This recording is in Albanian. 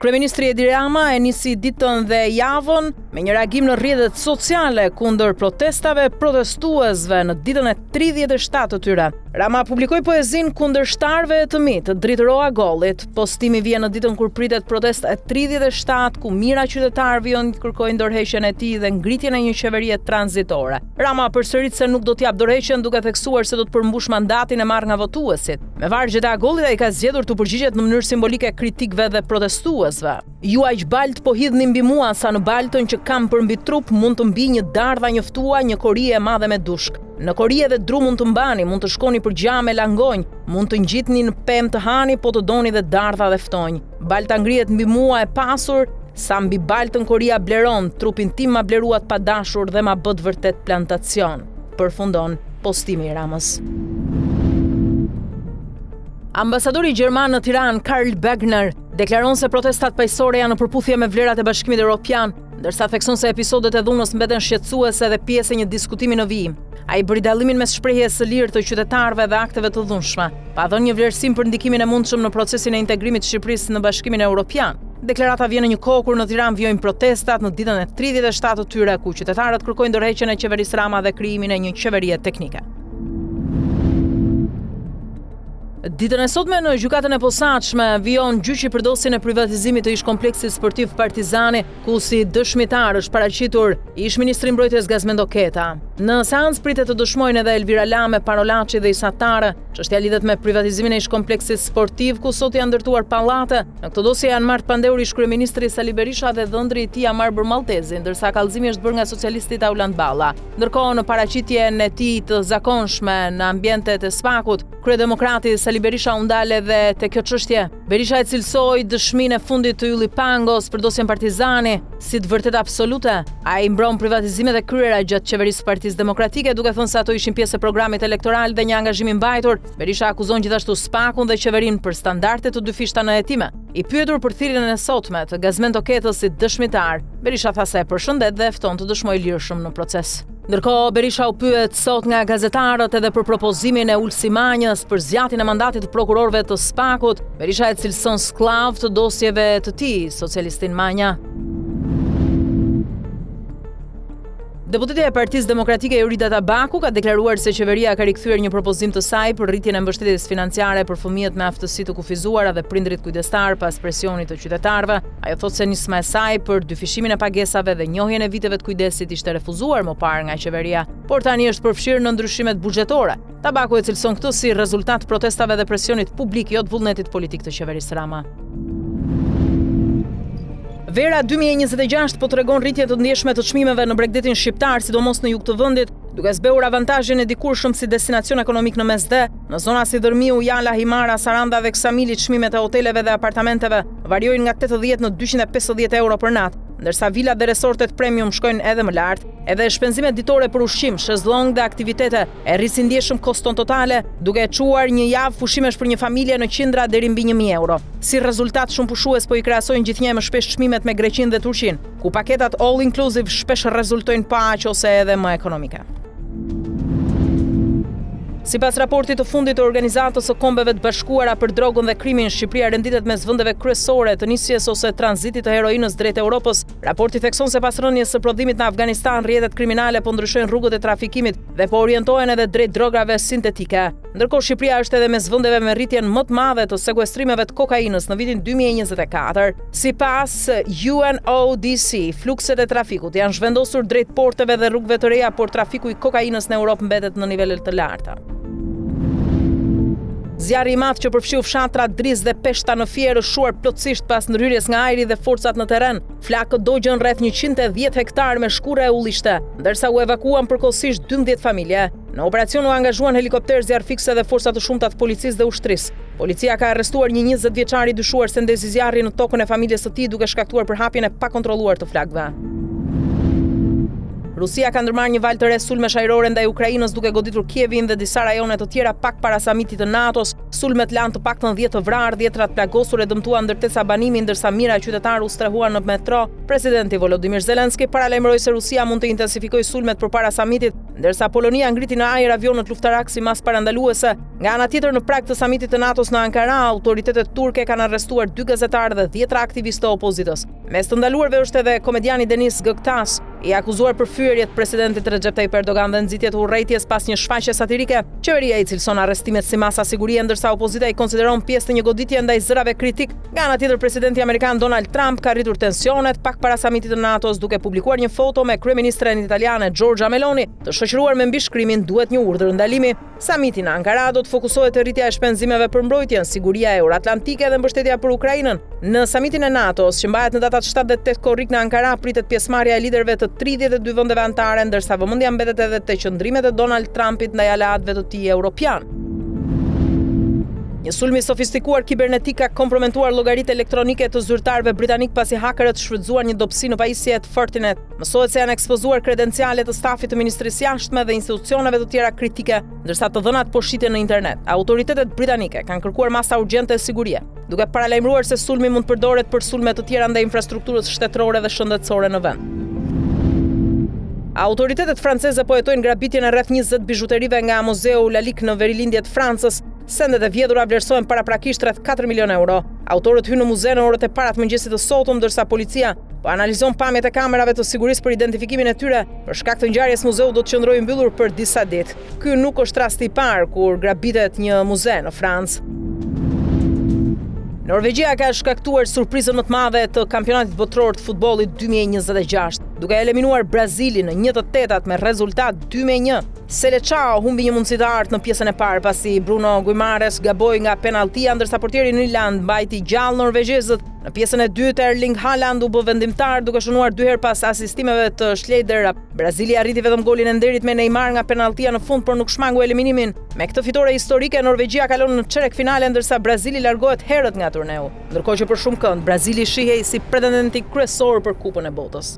Kryeministri Edi Rama e nisi ditën dhe javën me një reagim në rrjetet sociale kundër protestave protestuesve në ditën e 37 të tyre. Rama publikoi poezinë kundërshtarëve të mi të Dritë Gollit. Postimi vjen në ditën kur pritet protesta e 37 ku mira qytetarë vijnë kërkojnë dorëheqjen e tij dhe ngritjen e një qeverie tranzitore. Rama përsërit se nuk do t'i jap dorëheqjen duke theksuar se do të përmbush mandatin e marrë nga votuesit. Me vargjet e Agollit ai ka zgjedhur të përgjigjet në mënyrë simbolike kritikëve dhe protestuesve. Ju aq balt po hidhni mbi mua sa në baltën që kam për mbi trup mund të mbi një dardha njoftua, një kori e madhe me dushk. Në kori edhe dru mund të mbani, mund të shkoni për gjame langonj, mund të ngjitni në pemë të hani, po të doni dhe dardha dhe ftonj. Balta ngrihet mbi mua e pasur, sa mbi baltën koria bleron, trupin tim ma bleruat pa dashur dhe ma bët vërtet plantacion. Përfundon postimi i Ramës. Ambasadori gjerman në Tiranë, Karl Bergner, deklaron se protestat paqësore janë në përputhje me vlerat e Bashkimit Evropian, ndërsa thekson se episodet e dhunës mbeten shqetësuese dhe pjesë e një diskutimi në vijim. Ai bëri dallimin mes shprehjes së lirë të qytetarëve dhe akteve të dhunshme, pa dhënë një vlerësim për ndikimin e mundshëm në procesin e integrimit të Shqipërisë në Bashkimin Evropian. Deklarata vjen në një kohë kur në Tiranë vijojnë protestat në ditën e 37 të tyre, ku qytetarët kërkojnë dorëheqjen e qeverisë Rama dhe krijimin e një qeverie teknike. Ditën e sotme në gjykatën e posaçme vijon gjyqi për dosjen e privatizimit të ish-kompleksit sportiv Partizani, ku si dëshmitar është paraqitur ish-ministri i mbrojtjes Gazmendo Keta. Në seancë pritet të dëshmojnë edhe Elvira Lame, Parolaçi dhe Isa Tare. Çështja lidhet me privatizimin e ish-kompleksit sportiv, ku sot janë ndërtuar pallate. Në këtë dosje janë marrë pandeuri ish-kryeministri Sali Berisha dhe dhëndri i tij Amar Burmalltezi, ndërsa kallëzimi është bërë nga socialisti Tauland Balla. Ndërkohë në paraqitjen e tij të zakonshme në ambientet e Spakut, kryedemokrati Sali Berisha u ndal edhe te kjo çështje. Berisha e cilsoi dëshminë e fundit të Ylli Pangos për dosjen Partizani si të vërtet absolute. Ai mbron privatizimet e kryera gjatë qeverisë së Partisë Demokratike, duke thënë se ato ishin pjesë e programit elektoral dhe një angazhim i mbajtur. Berisha akuzon gjithashtu Spakun dhe qeverinë për standarde të dyfishta në hetime. I pyetur për thirrjen e sotme të Gazmendo Ketës si dëshmitar, Berisha tha se e përshëndet dhe fton të dëshmojë lirshëm në proces. Ndërkohë, Berisha u pyet sot nga gazetarët edhe për propozimin e Ulsimanjës për zgjatjen e mandatit të prokurorëve të Spakut. Berisha e cilson sklav të dosjeve të tij, socialistin Manja. Deputetja e Partisë Demokratike Jorida Tabaku ka deklaruar se qeveria ka rikthyer një propozim të saj për rritjen e mbështetjes financiare për fëmijët me aftësi të kufizuara dhe prindrit kujdestar pas presionit të qytetarëve. Ajo thotë se nisma e saj për dyfishimin e pagesave dhe njohjen e viteve të kujdesit ishte refuzuar më parë nga qeveria, por tani është përfshirë në ndryshimet buxhetore. Tabaku e cilson këtë si rezultat protestave dhe presionit publik, jo të vullnetit politik të qeverisë Rama. Vera 2026 po tregon rritje të ndjeshme të çmimeve në Bregdetin shqiptar, sidomos në jug të vendit, duke zbehur avantazhin e dikurshëm si destinacion ekonomik në Mesdhe. Në zona si Dërmiu, Jala, Himara, Saranda dhe Ksamili, çmimet e hoteleve dhe apartamenteve variojnë nga 80 në 250 euro për natë, ndërsa vilat dhe resortet premium shkojnë edhe më lart. Edhe shpenzimet ditore për ushqim, shezllong dhe aktivitete e rrisin ndjeshëm koston totale, duke e çuar një javë pushimesh për një familje në qindra deri mbi 1000 euro. Si rezultat, shumë pushues po i krahasojnë gjithnjë më shpesh çmimet me Greqinë dhe Turqinë, ku paketat all inclusive shpesh rezultojnë pa aq ose edhe më ekonomike. Sipas raportit të fundit të Organizatës së Kombeve të Bashkuara për drogën dhe krimin, Shqipëria renditet mes vendeve kryesore të nisjes ose tranzitit të heroinës drejt Europës. Raporti thekson se pas rënies së prodhimit në Afganistan, rrjetet kriminale po ndryshojnë rrugët e trafikimit dhe po orientohen edhe drejt drogave sintetike. Ndërkohë, Shqipëria është edhe mes vendeve me rritjen më të madhe të sekuestrimeve të kokainës në vitin 2024. Sipas UNODC, flukset e trafikut janë zhvendosur drejt porteve dhe rrugëve të reja, por trafiku i kokainës në Europë mbetet në nivele të larta. Zjarri i madh që përfshiu fshatra Driz dhe Peshta në Fier është shuar plotësisht pas ndryrjes nga ajri dhe forcat në terren. Flakët dogjën rreth 110 hektar me shkure e ullishte, ndërsa u evakuan përkohësisht 12 familje. Në operacion u angazhuan helikopter, zjarrfikse dhe forca të shumta të policisë dhe ushtrisë. Policia ka arrestuar një 20 vjeçar i dyshuar se ndezi zjarri në tokën e familjes së tij, duke shkaktuar përhapjen e pakontrolluar të flakëve. Rusia ka ndërmarrë një valë të re sulmesh ajrore ndaj Ukrainës, duke goditur Kievin dhe disa rajone të tjera pak para samitit të NATO-s. Sulmet lanë të paktën 10 të vrarë, 10 të plagosur e dëmtuan ndërtesa banimin, ndërsa mijëra qytetarë u strehuan në metro. Presidenti Volodymyr Zelenski paralajmëroi se Rusia mund të intensifikojë sulmet përpara samitit, ndërsa Polonia ngriti në ajër avionët luftarak si mas parandaluese. Nga ana tjetër, në prag të samitit të NATO-s në Ankara, autoritetet turke kanë arrestuar 2 gazetarë dhe 10 aktivistë të opozitës. Mes të ndaluarve është edhe komediani Deniz Göktaş, i akuzuar për fyerjet presidentit Recep Tayyip Erdogan dhe nxitjet urrëties pas një shfaqje satirike. Qeveria i cilson arrestimet si masa sigurie, ndërsa opozita i konsideron pjesë të një goditje ndaj zërave kritik. Nga ana tjetër, presidenti amerikan Donald Trump ka rritur tensionet pak para samitit të NATO-s, duke publikuar një foto me kryeministren italiane Giorgia Meloni, të shoqëruar me mbishkrimin "Duhet një urdhër ndalimi". Samiti në Ankara do të fokusohet te rritja e shpenzimeve për mbrojtjen, siguria euroatlantike dhe mbështetja për Ukrainën. Në samitin e NATO-s, që mbahet në datat 7 dhe 8 korrik në Ankara, pritet pjesëmarrja e liderëve të 32 vendeve anëtare, ndërsa vëmendja mbetet edhe te qëndrimet e Donald Trumpit ndaj aleatëve të tij europian. Një sulm i sofistikuar kibernetik ka kompromentuar llogaritë elektronike të zyrtarëve britanik pasi hakerët shfrytzuan një dobësi në pajisje të Fortinet. Mësohet se janë ekspozuar kredencialet të stafit të Ministrisë Jashtme dhe institucioneve të tjera kritike, ndërsa të dhënat po shiten në internet. Autoritetet britanike kanë kërkuar masa urgjente e sigurie, duke paralajmëruar se sulmi mund të përdoret për sulme të tjera ndaj infrastrukturës shtetërore dhe shëndetësore në vend. Autoritetet franceze po hetojnë grabitjen e rreth 20 bijuterive nga Muzeu Lalique në Verilindje të Francës. Sendet e vjedhura vlerësohen paraprakisht rreth 4 milion euro. Autorët hynë në muze në orët e para të mëngjesit të sotëm, ndërsa policia po analizon pamjet e kamerave të sigurisë për identifikimin e tyre. Për shkak të ngjarjes, muzeu do të qëndrojë mbyllur për disa ditë. Ky nuk është rasti i parë kur grabitet një muze në Francë. Norvegjia ka shkaktuar surprizën më të madhe të kampionatit botror të futbollit 2026, duke eliminuar Brazilin në 1/8 me rezultat 2-1. Seleção humbi një mundësi të artë në pjesën e parë pasi Bruno Guimares gaboi nga penaltia, ndërsa portieri Nyland mbajti gjallë norvegjezët. Në pjesën e dytë, Erling Haaland u bë vendimtar duke shënuar 2 herë pas asistimeve të Schneider. Brazili arriti vetëm golin e nderit me Neymar nga penaltia në fund, por nuk shmangu eliminimin. Me këtë fitore historike, Norvegjia kalon në çerek finale, ndërsa Brazili largohet herët nga turneu. Ndërkohë që për shumë kënd, Brazili shihej si pretendenti kryesor për Kupën e Botës.